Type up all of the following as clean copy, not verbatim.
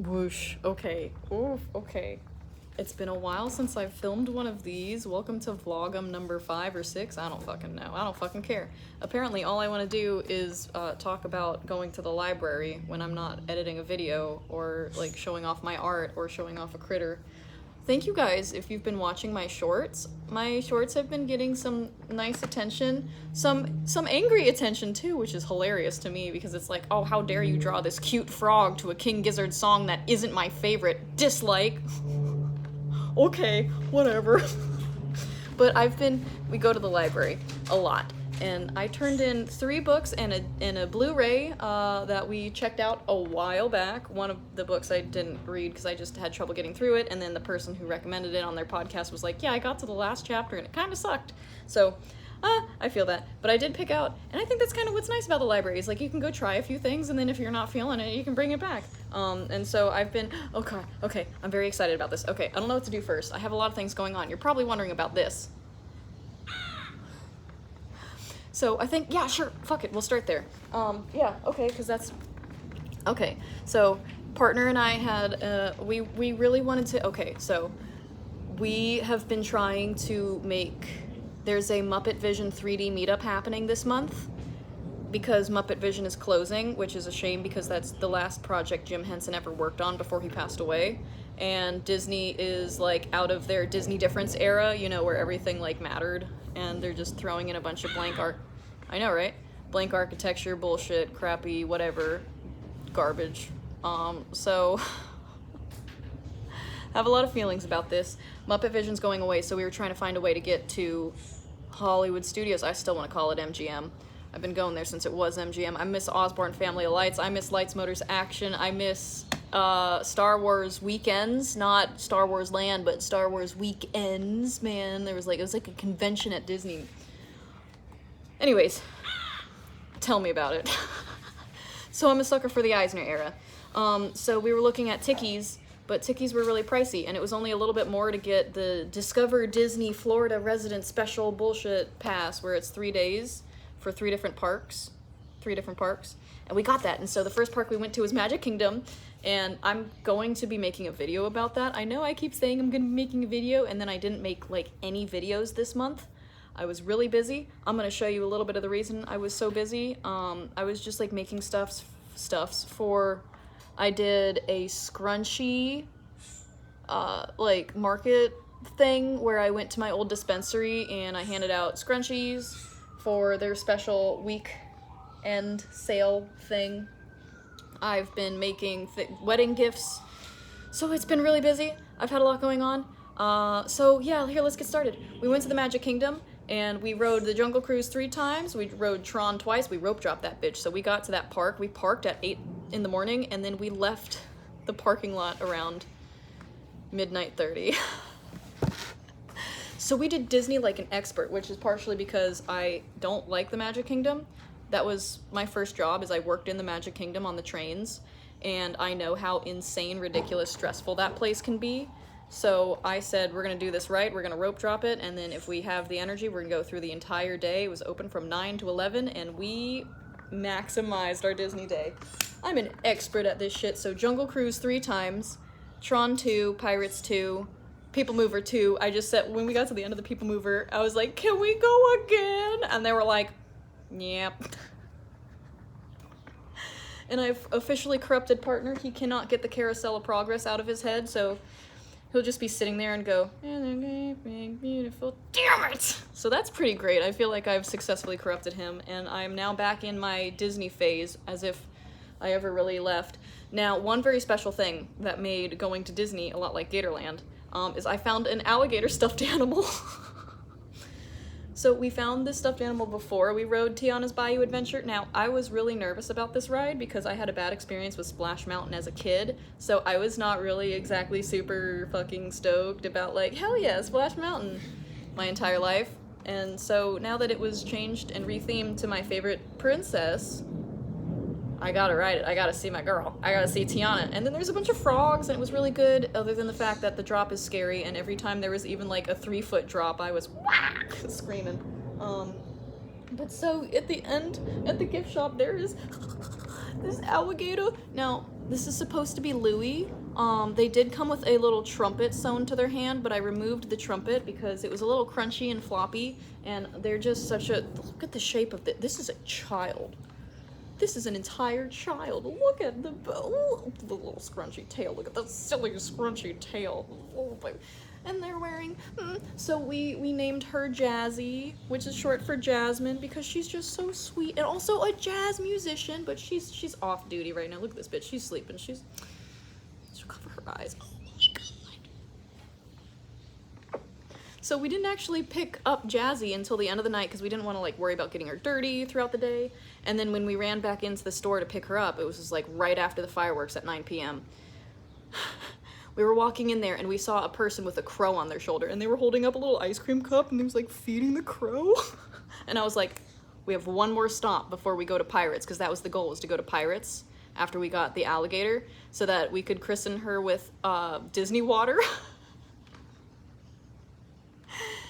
Whoosh. Okay. Oof. Okay. It's been a while since I've filmed one of these. Welcome to vloggum number 5 or 6. I don't fucking know. I don't fucking care. Apparently, all I want to do is talk about going to the library when I'm not editing a video or like showing off my art or showing off a critter. Thank you guys if you've been watching my shorts. My shorts have been getting some nice attention, some angry attention too, which is hilarious to me because it's like, oh, how dare you draw this cute frog to a King Gizzard song that isn't my favorite. Dislike. Okay, whatever. But we go to the library a lot. And I turned in 3 books and a Blu-ray that we checked out a while back. One of the books I didn't read because I just had trouble getting through it, and then the person who recommended it on their podcast was like, yeah, I got to the last chapter and it kind of sucked. So, I feel that. But I did pick out, and I think that's kind of what's nice about the library, is like you can go try a few things, and then if you're not feeling it, you can bring it back. And so I've been, okay, I'm very excited about this. Okay, I don't know what to do first. I have a lot of things going on. You're probably wondering about this. So I think, yeah, sure, fuck it, we'll start there. Yeah, okay, because that's, okay. So partner and I had, we really wanted to, okay, so we have been trying to make, there's a Muppet Vision 3D meetup happening this month because Muppet Vision is closing, which is a shame because that's the last project Jim Henson ever worked on before he passed away. And Disney is like out of their Disney Difference era, you know, where everything like mattered, and they're just throwing in a bunch of blank art. I know, right? Blank architecture, bullshit, crappy, whatever, garbage. So I have a lot of feelings about this. Muppet Vision's going away, so we were trying to find a way to get to Hollywood Studios. I still want to call it MGM. I've been going there since it was MGM. I miss Osborne Family of Lights. I miss Lights, Motors, Action. I miss Star Wars weekends, not Star Wars Land, but Star Wars weekends. Man, it was like a convention at Disney. Anyways, tell me about it. So I'm a sucker for the Eisner era. So we were looking at tickies, but tickies were really pricey, and it was only a little bit more to get the Discover Disney Florida Resident Special bullshit pass, where it's 3 days for 3 different parks. And we got that, and so the first park we went to was Magic Kingdom, and I'm going to be making a video about that. I know I keep saying I'm going to be making a video, and then I didn't make, like, any videos this month. I was really busy. I'm going to show you a little bit of the reason I was so busy. I was just, like, making stuffs for... I did a scrunchie, like, market thing where I went to my old dispensary and I handed out scrunchies for their special weekend sale thing. I've been making wedding gifts, so it's been really busy. I've had a lot going on. So yeah, here, let's get started. We went to the Magic Kingdom, and we rode the Jungle Cruise 3 times. We rode Tron twice. We rope dropped that bitch. So we got to that park. We parked at 8 in the morning, and then we left the parking lot around midnight 30. So we did Disney like an expert, which is partially because I don't like the Magic Kingdom. That was my first job, is I worked in the Magic Kingdom on the trains, and I know how insane, ridiculous, stressful that place can be. So I said, we're gonna do this right, we're gonna rope drop it, and then if we have the energy, we're gonna go through the entire day. It was open from 9 to 11, and we maximized our Disney day. I'm an expert at this shit. So Jungle Cruise 3 times, Tron 2, Pirates 2, People Mover 2. I just said, when we got to the end of the People Mover, I was like, can we go again? And they were like, yep. And I've officially corrupted partner. He cannot get the Carousel of Progress out of his head, so he'll just be sitting there and go, beautiful, damn it! So that's pretty great. I feel like I've successfully corrupted him, and I'm now back in my Disney phase, as if I ever really left. Now, one very special thing that made going to Disney a lot like Gatorland is I found an alligator stuffed animal. So we found this stuffed animal before we rode Tiana's Bayou Adventure. Now, I was really nervous about this ride because I had a bad experience with Splash Mountain as a kid, so I was not really exactly super fucking stoked about, like, hell yeah, Splash Mountain my entire life. And so now that it was changed and rethemed to my favorite princess, I gotta ride it. I gotta see my girl. I gotta see Tiana. And then there's a bunch of frogs, and it was really good, other than the fact that the drop is scary, and every time there was even like a 3-foot drop, I was whack, screaming. But so at the end, at the gift shop, there is this alligator. Now, this is supposed to be Louis. They did come with a little trumpet sewn to their hand, but I removed the trumpet because it was a little crunchy and floppy, and they're just such a, look at the shape of this is a child. This is an entire child. Look at the little scrunchy tail. Look at that silly scrunchy tail. Oh, and they're wearing, so we named her Jazzy, which is short for Jasmine, because she's just so sweet, and also a jazz musician, but she's off duty right now. Look at this bitch, she's sleeping, she'll cover her eyes. Oh my god. So we didn't actually pick up Jazzy until the end of the night because we didn't want to like worry about getting her dirty throughout the day. And then when we ran back into the store to pick her up, it was just like right after the fireworks at 9 p.m. We were walking in there and we saw a person with a crow on their shoulder, and they were holding up a little ice cream cup and they was like feeding the crow. And I was like, we have one more stop before we go to Pirates, because that was the goal, was to go to Pirates after we got the alligator so that we could christen her with Disney water.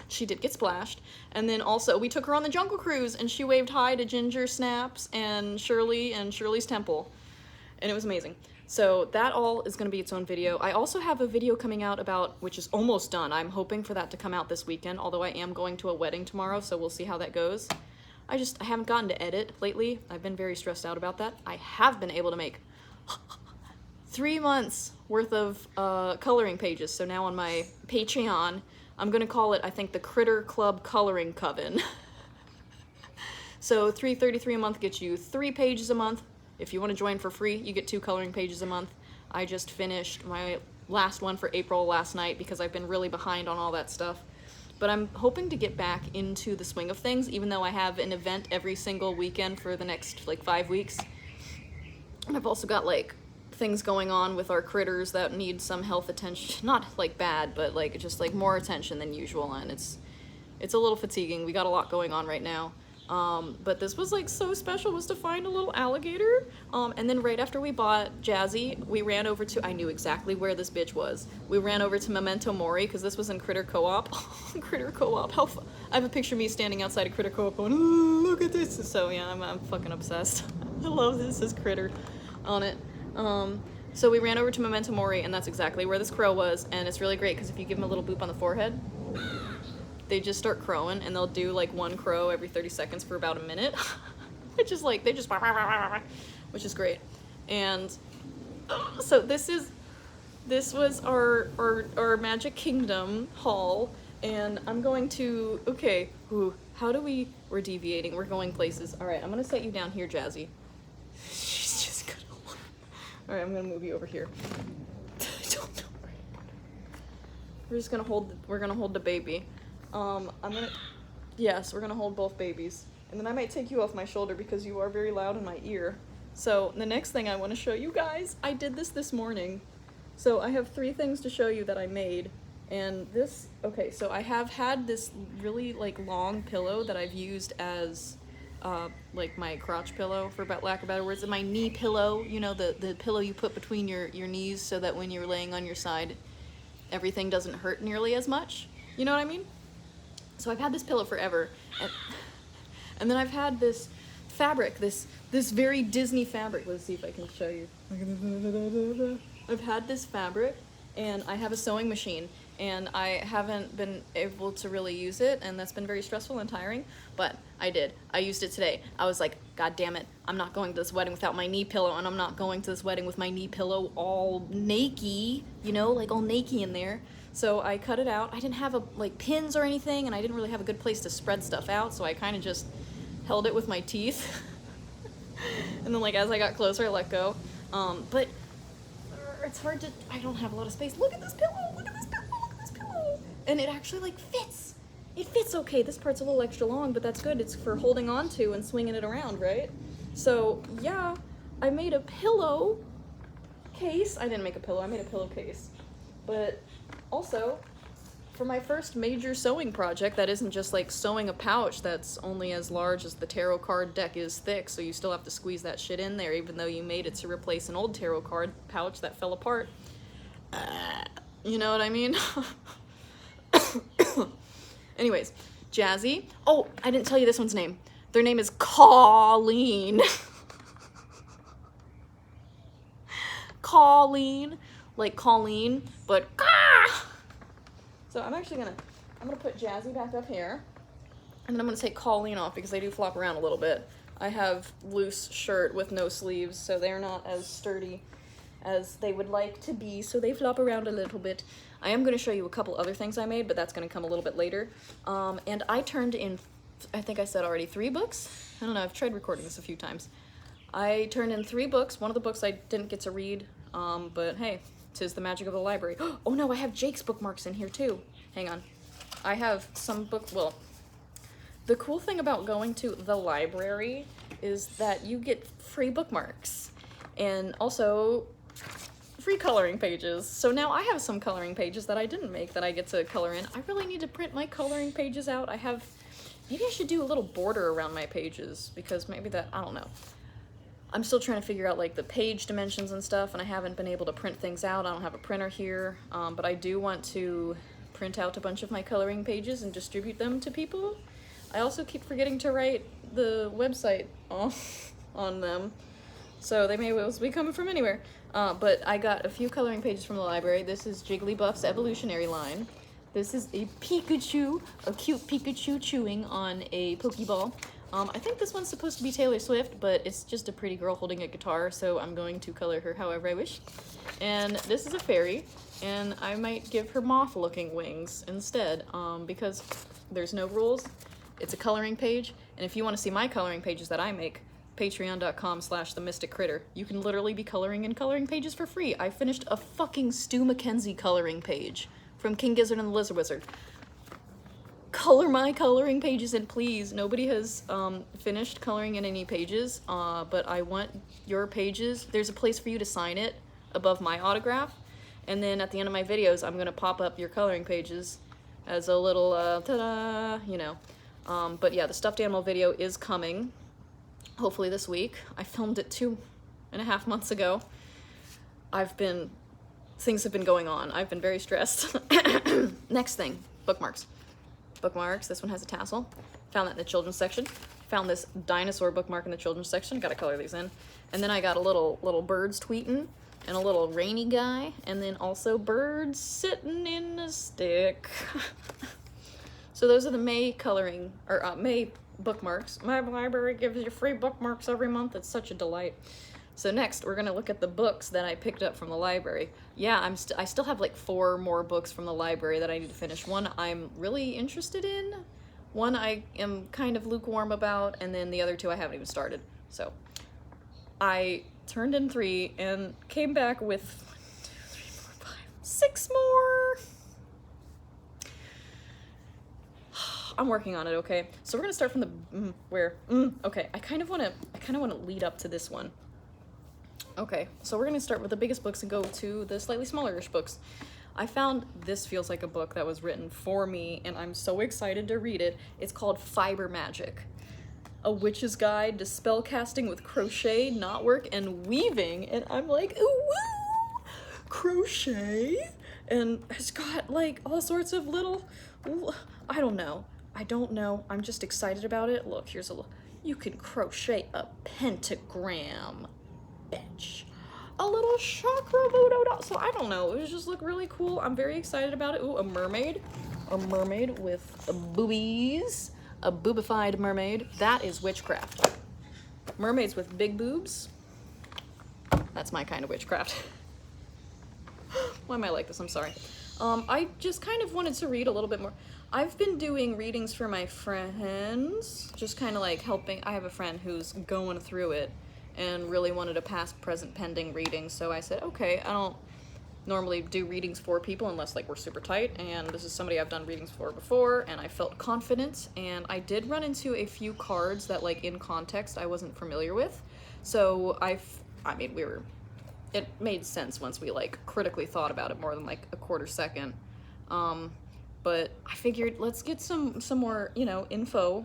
She did get splashed. And then also we took her on the Jungle Cruise and she waved hi to Ginger Snaps and Shirley and Shirley's Temple. And it was amazing. So that all is going to be its own video. I also have a video coming out about, which is almost done. I'm hoping for that to come out this weekend, although I am going to a wedding tomorrow, so we'll see how that goes. I haven't gotten to edit lately. I've been very stressed out about that. I have been able to make 3 months worth of coloring pages. So now on my Patreon, I'm going to call it, I think, the Critter Club Coloring Coven. So $3.33 a month gets you 3 pages a month. If you want to join for free, you get 2 coloring pages a month. I just finished my last one for April last night because I've been really behind on all that stuff. But I'm hoping to get back into the swing of things, even though I have an event every single weekend for the next like 5 weeks. And I've also got like things going on with our critters that need some health attention. Not like bad, but like just like more attention than usual, and it's a little fatiguing. We got a lot going on right now. But this was like so special, was to find a little alligator. And then right after we bought Jazzy, we ran over to, I knew exactly where this bitch was. We ran over to Memento Mori, because this was in Critter Co-op. Critter Co-op, I have a picture of me standing outside of Critter Co-op going, oh, look at this. So yeah, I'm fucking obsessed. I love this, says Critter on it. So we ran over to Memento Mori, and that's exactly where this crow was, and it's really great, because if you give him a little boop on the forehead, they just start crowing, and they'll do like 1 crow every 30 seconds for about a minute. It's just like, they just, which is great. And so this was our Magic Kingdom haul, and I'm going to, okay, we're deviating, we're going places. All right, I'm gonna set you down here, Jazzy. She's just gonna, all right, I'm gonna move you over here. I don't know. We're just gonna hold the baby. Yes, we're gonna hold both babies. And then I might take you off my shoulder because you are very loud in my ear. So the next thing I want to show you guys, I did this morning. So I have 3 things to show you that I made. And this, okay, so I have had this really like long pillow that I've used as like my crotch pillow, for lack of better words, and my knee pillow, you know, the pillow you put between your knees so that when you're laying on your side, everything doesn't hurt nearly as much. You know what I mean? So I've had this pillow forever, and then I've had this fabric, this very Disney fabric. Let's see if I can show you. I've had this fabric, and I have a sewing machine, and I haven't been able to really use it, and that's been very stressful and tiring, but I did. I used it today. I was like, God damn it, I'm not going to this wedding without my knee pillow, and I'm not going to this wedding with my knee pillow all naked, you know, like all naked in there. So I cut it out. I didn't have like pins or anything, and I didn't really have a good place to spread stuff out, so I kind of just held it with my teeth. And then like as I got closer, I let go. But it's hard to, I don't have a lot of space. Look at this pillow, look at this pillow, look at this pillow. And it actually like fits. It fits okay. This part's a little extra long, but that's good. It's for holding on to and swinging it around, right? So yeah, I made a pillow case. I didn't make a pillow, I made a pillowcase. But also, for my first major sewing project that isn't just like sewing a pouch that's only as large as the tarot card deck is thick, so you still have to squeeze that shit in there even though you made it to replace an old tarot card pouch that fell apart. You know what I mean? Anyways, Jazzy. Oh, I didn't tell you this one's name. Their name is Colleen. Colleen, like Colleen, but so I'm gonna put Jazzy back up here, and then I'm gonna take Colleen off because they do flop around a little bit. I have loose shirt with no sleeves, so they're not as sturdy as they would like to be, so they flop around a little bit. I am going to show you a couple other things I made, but that's going to come a little bit later. And I turned in, I think I said already, 3 books? I don't know, I've tried recording this a few times. I turned in 3 books. One of the books I didn't get to read, but hey, 'tis the magic of the library. Oh no, I have Jake's bookmarks in here too. Hang on. I have some well, the cool thing about going to the library is that you get free bookmarks and also free coloring pages. So now I have some coloring pages that I didn't make that I get to color in. I really need to print my coloring pages out. Maybe I should do a little border around my pages because maybe that, I don't know. I'm still trying to figure out like the page dimensions and stuff, and I haven't been able to print things out. I don't have a printer here, but I do want to print out a bunch of my coloring pages and distribute them to people. I also keep forgetting to write the website on them, so they may well be coming from anywhere. But I got a few coloring pages from the library. This is Jigglypuff's evolutionary line. This is a Pikachu, a cute Pikachu chewing on a Pokeball. I think this one's supposed to be Taylor Swift, but it's just a pretty girl holding a guitar, so I'm going to color her however I wish. And this is a fairy, and I might give her moth-looking wings instead, because there's no rules. It's a coloring page, and if you want to see my coloring pages that I make, patreon.com/themysticcritter. You can literally be coloring in coloring pages for free. I finished a fucking Stu Mackenzie coloring page from King Gizzard and the Lizard Wizard. Color my coloring pages in, please. Nobody has finished coloring in any pages, but I want your pages. There's a place for you to sign it above my autograph, and then at the end of my videos, I'm gonna pop up your coloring pages as a little ta-da, you know. But yeah, the stuffed animal video is coming. Hopefully this week. I filmed it 2.5 months ago. Things have been going on. I've been very stressed. Next thing, bookmarks. Bookmarks, this one has a tassel. Found that in the children's section. Found this dinosaur bookmark in the children's section. Gotta color these in. And then I got a little birds tweeting and a little rainy guy, and then also birds sitting in a stick. So those are the May coloring, or May bookmarks. My library gives you free bookmarks every month. It's such a delight. So next, we're gonna look at the books that I picked up from the library. Yeah, I still have like 4 more books from the library that I need to finish. One I'm really interested in, one I am kind of lukewarm about, and then the other 2 I haven't even started. So I turned in 3 and came back with 1, 2, 3, 4, 5, 6 more. I'm working on it, okay? So we're gonna start from the okay. I kind of want to lead up to this one. Okay, so we're gonna start with the biggest books and go to the slightly smaller-ish books. I found this feels like a book that was written for me, and I'm so excited to read it. It's called Fiber Magic, a witch's guide to spell casting with crochet, knotwork, and weaving. And I'm like, ooh, woo, crochet, and it's got like all sorts of little, I don't know. I'm just excited about it. Look, here's you can crochet a pentagram, bitch. A little chakra voodoo doll. So I don't know, it just look really cool. I'm very excited about it. Ooh, a mermaid with boobies, a boobified mermaid. That is witchcraft. Mermaids with big boobs. That's my kind of witchcraft. Why am I like this? I'm sorry. I just kind of wanted to read a little bit more. I've been doing readings for my friends, just kind of like helping. I have a friend who's going through it and really wanted a past, present, pending reading, so I said, okay, I don't normally do readings for people unless like we're super tight, and this is somebody I've done readings for before, and I felt confident, and I did run into a few cards that like in context I wasn't familiar with, so it made sense once we like critically thought about it more than like a quarter second. But I figured let's get some more, you know, info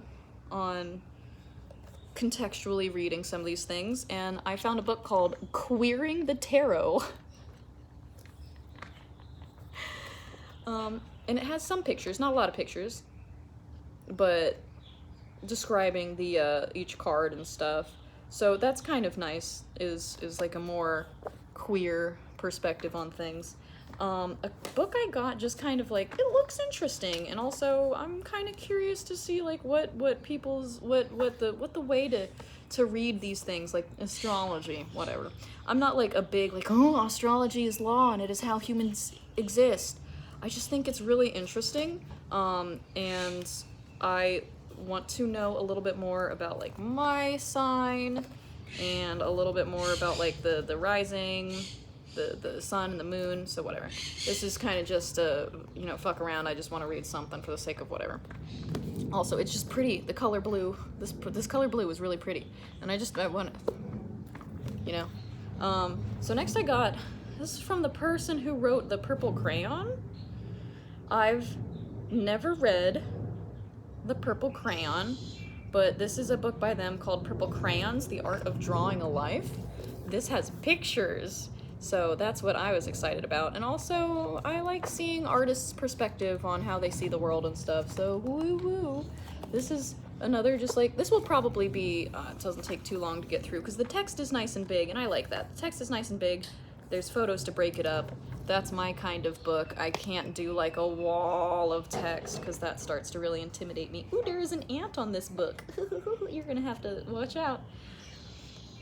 on contextually reading some of these things, and I found a book called Queering the Tarot. And it has some pictures, not a lot of pictures, but describing the each card and stuff. So that's kind of nice, is like a more queer perspective on things. A book I got just kind of like, it looks interesting, and also I'm kind of curious to see like what people's what the way to read these things, like astrology, whatever. I'm not like a big like, oh, astrology is law and it is how humans exist. I just think it's really interesting, and I want to know a little bit more about like my sign, and a little bit more about like the rising, the sun and the moon. So whatever, this is kind of just you know, fuck around. I just want to read something for the sake of whatever. Also, it's just pretty, the color blue, this color blue is really pretty, and I want it, you know. So next I got, this is from the person who wrote The Purple Crayon. I've never read The Purple Crayon, but this is a book by them called Purple Crayons, The Art of Drawing a Life. This has pictures, so that's what I was excited about. And also, I like seeing artists' perspective on how they see the world and stuff, so woo-woo. This is another, just like, this will probably be, it doesn't take too long to get through, because the text is nice and big, and I like that. The text is nice and big, there's photos to break it up. That's my kind of book. I can't do like a wall of text, because that starts to really intimidate me. Ooh, there is an ant on this book. You're gonna have to watch out.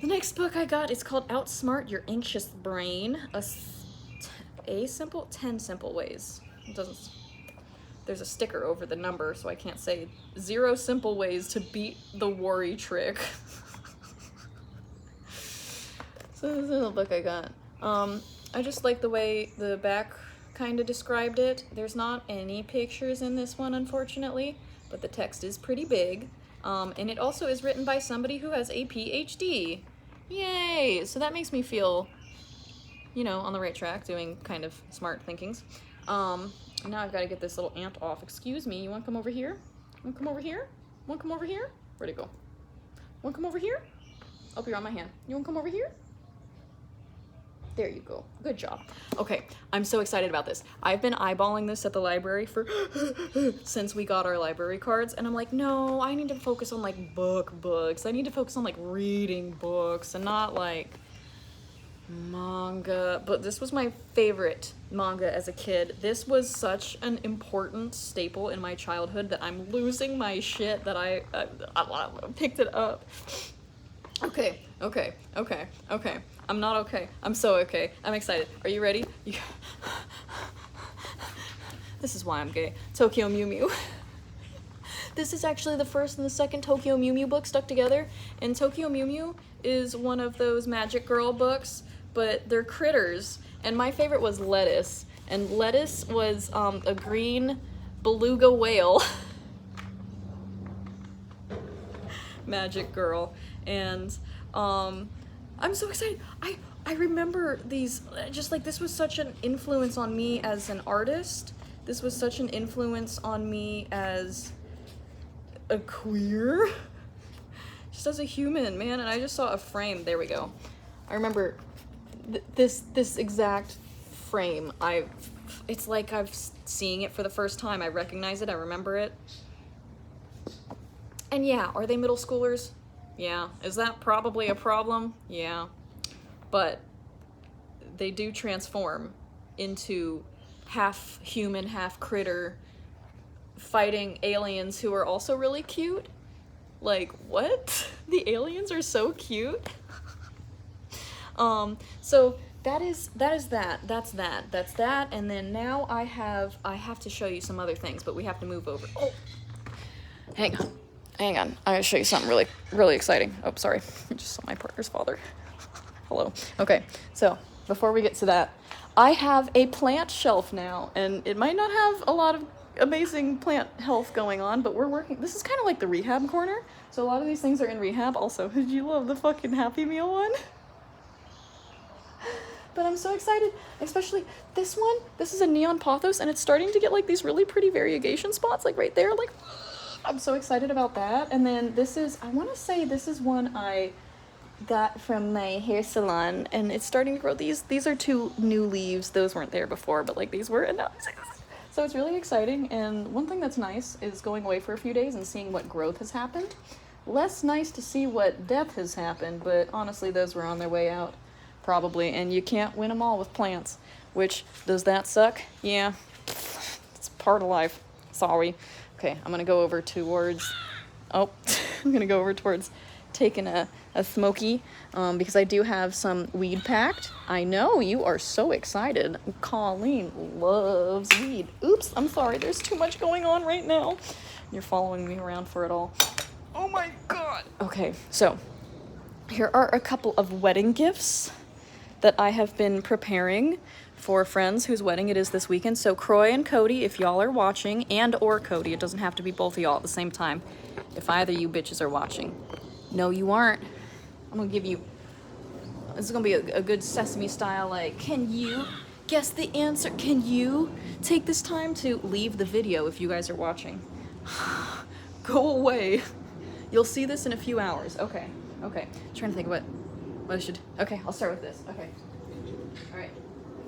The next book I got is called Outsmart Your Anxious Brain. 10 simple ways. It doesn't, there's a sticker over the number, so I can't say 0 simple ways to beat the worry trick. So this is the book I got. I just like the way the back kind of described it. There's not any pictures in this one, unfortunately, but the text is pretty big. And it also is written by somebody who has a PhD. Yay! So that makes me feel, you know, on the right track, doing kind of smart thinkings. Now I've got to get this little ant off. Excuse me, you want to come over here? You want to come over here? Want to come over here? Where'd it go? Want to come over here? Oh, you're on my hand. You want to come over here? There you go. Good job. Okay, I'm so excited about this. I've been eyeballing this at the library for since we got our library cards, and I'm like, no, I need to focus on like books. I need to focus on like reading books and not like manga. But this was my favorite manga as a kid. This was such an important staple in my childhood that I'm losing my shit that I picked it up. Okay. I'm not okay. I'm so okay. I'm excited. Are you ready? This is why I'm gay. Tokyo Mew Mew. This is actually the first and the second Tokyo Mew Mew book stuck together. And Tokyo Mew Mew is one of those magic girl books, but they're critters. And my favorite was Lettuce. And Lettuce was a green beluga whale. Magic girl. And I'm so excited. I remember these, just like, this was such an influence on me as an artist. This was such an influence on me as a queer, just as a human, man. And I just saw a frame. There we go. I remember this exact frame. It's like I've seeing it for the first time. I recognize it. I remember it. And yeah, are they middle schoolers? Yeah. Is that probably a problem? Yeah. But they do transform into half human, half critter, fighting aliens who are also really cute. Like, what? The aliens are so cute. So that's that. And then now I have to show you some other things, but we have to move over. Oh, hang on. I'm gonna show you something really, really exciting. Oh, sorry. I just saw my partner's father. Hello. Okay, so before we get to that, I have a plant shelf now, and it might not have a lot of amazing plant health going on, but we're working. This is kind of like the rehab corner, so a lot of these things are in rehab. Also, did you love the fucking Happy Meal one? But I'm so excited, especially this one. This is a neon pothos, and it's starting to get like these really pretty variegation spots, like right there. Like, I'm so excited about that. And then this is, I want to say this is one I got from my hair salon, and it's starting to grow. These are 2 new leaves. Those weren't there before, but like these were, and now So it's really exciting, and one thing that's nice is going away for a few days and seeing what growth has happened. Less nice to see what death has happened, but honestly those were on their way out, probably, and you can't win them all with plants. Which, does that suck? Yeah, it's part of life. Sorry. Okay, I'm gonna go over towards, I'm gonna go over towards taking a smoky, because I do have some weed packed. I know, you are so excited. Colleen loves weed. Oops, I'm sorry, there's too much going on right now. You're following me around for it all. Oh my god. Okay, so here are a couple of wedding gifts that I have been preparing for friends whose wedding it is this weekend. So Croy and Cody, if y'all are watching, and or Cody, it doesn't have to be both of y'all at the same time, if either you bitches are watching. No, you aren't. I'm gonna give you, this is gonna be a good Sesame style, like, can you guess the answer? Can you take this time to leave the video if you guys are watching? Go away. You'll see this in a few hours. Okay. I'm trying to think what I should, okay, I'll start with this. Okay. All right.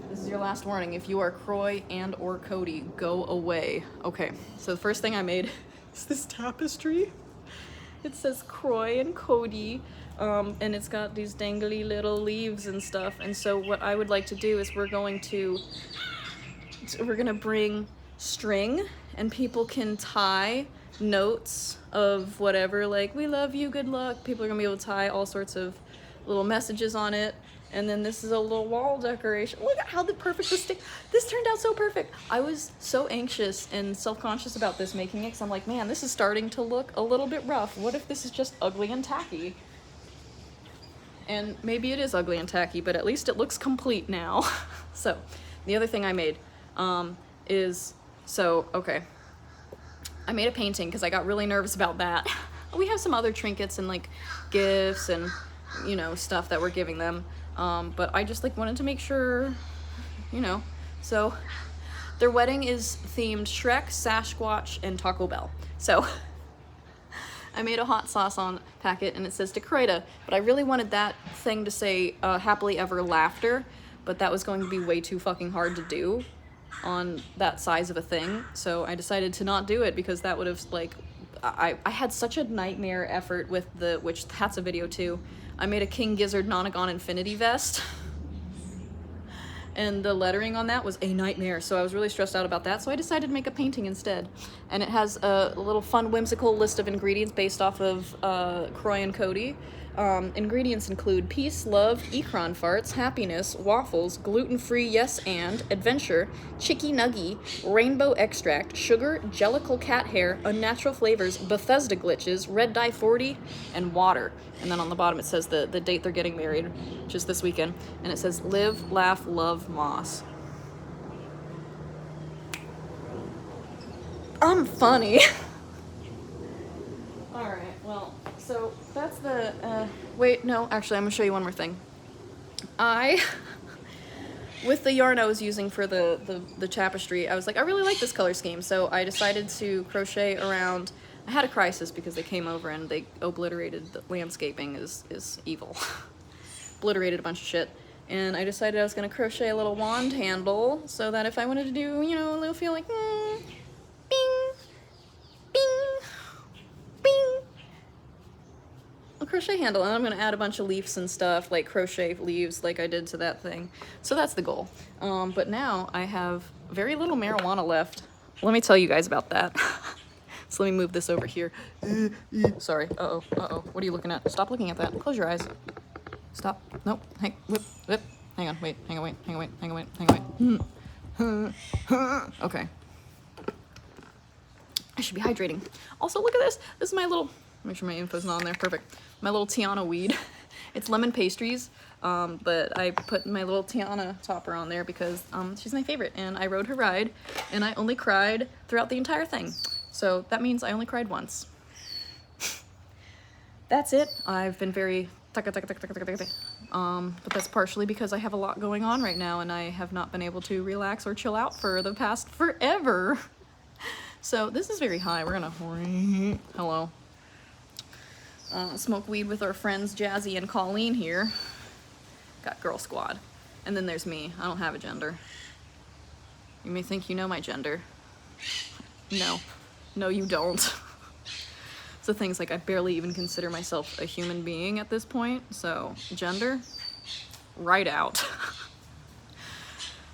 This is your last warning. If you are Croy and or Cody, go away. Okay. So the first thing I made is this tapestry. It says Croy and Cody, and it's got these dangly little leaves and stuff. And so what I would like to do is we're gonna bring string, and people can tie notes of whatever, like, we love you, good luck. People are gonna be able to tie all sorts of little messages on it. And then this is a little wall decoration. Look at how perfect this turned out so perfect. I was so anxious and self-conscious about this making it, because I'm like, man, this is starting to look a little bit rough. What if this is just ugly and tacky? And maybe it is ugly and tacky, but at least it looks complete now. So the other thing I made I made a painting because I got really nervous about that. We have some other trinkets and like gifts and, you know, stuff that we're giving them. But I just like wanted to make sure, you know. So their wedding is themed Shrek, Sasquatch, and Taco Bell. So I made a hot sauce on packet and it says Decorator, but I really wanted that thing to say happily ever laughter, but that was going to be way too fucking hard to do on that size of a thing. So I decided to not do it because that would have, like, I had such a nightmare effort with which that's a video too. I made a King Gizzard Nonagon Infinity vest. And the lettering on that was a nightmare, so I was really stressed out about that, so I decided to make a painting instead. And it has a little fun, whimsical list of ingredients based off of Croy and Cody. Ingredients include peace, love, Ekron farts, happiness, waffles, gluten-free yes and, adventure, chicky nuggy, rainbow extract, sugar, jellicle cat hair, unnatural flavors, Bethesda glitches, red dye 40, and water. And then on the bottom it says the date they're getting married, which is this weekend. And it says live, laugh, love, Moss. I'm funny. Alright, well, so that's the, wait, no, actually, I'm gonna show you one more thing. With the yarn I was using for the tapestry, I was like, I really like this color scheme, so I decided to crochet around. I had a crisis because they came over and they obliterated the landscaping is evil. Obliterated a bunch of shit. And I decided I was gonna crochet a little wand handle so that if I wanted to do, you know, a little feel like, bing, bing, bing, a crochet handle, and I'm gonna add a bunch of leaves and stuff, like crochet leaves like I did to that thing. So that's the goal. But now I have very little marijuana left. Let me tell you guys about that. So let me move this over here. Sorry, what are you looking at? Stop looking at that, close your eyes. Stop, nope, hang, whip, hang on, wait. Okay. I should be hydrating. Also, look at this. This is my little, make sure my info's not on there, perfect. My little Tiana weed. It's lemon pastries, but I put my little Tiana topper on there because she's my favorite, and I rode her ride, and I only cried throughout the entire thing. So that means I only cried once. That's it. I've been very but that's partially because I have a lot going on right now, and I have not been able to relax or chill out for the past forever. So this is very high. We're gonna, hello. Smoke weed with our friends Jazzy and Colleen here. Got Girl Squad. And then there's me. I don't have a gender. You may think you know my gender. No. No, you don't. So things like I barely even consider myself a human being at this point, so gender, right out.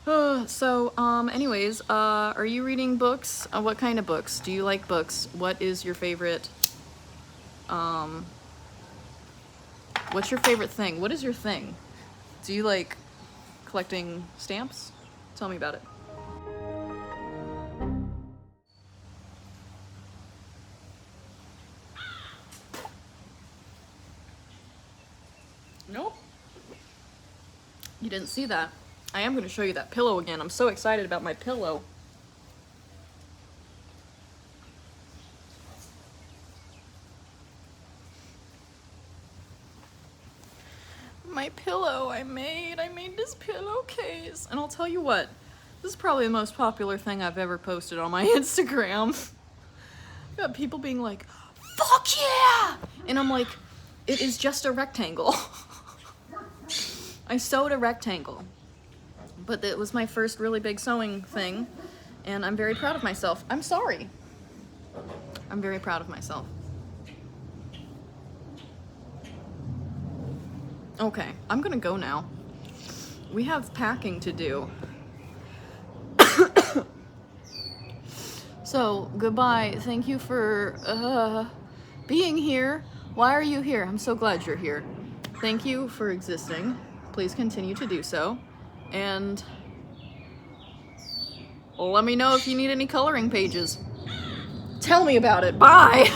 Anyways, are you reading books? What kind of books? Do you like books? What is your favorite, what's your favorite thing? What is your thing? Do you like collecting stamps? Tell me about it. Nope. You didn't see that. I am going to show you that pillow again. I'm so excited about my pillow. My pillow I made this pillowcase. And I'll tell you what, this is probably the most popular thing I've ever posted on my Instagram. I've got people being like, fuck yeah! And I'm like, it is just a rectangle. I sewed a rectangle. But it was my first really big sewing thing, and I'm very proud of myself. I'm sorry. I'm very proud of myself. Okay, I'm gonna go now. We have packing to do. So, goodbye. Thank you for being here. Why are you here? I'm so glad you're here. Thank you for existing. Please continue to do so. And let me know if you need any coloring pages. Tell me about it. Bye!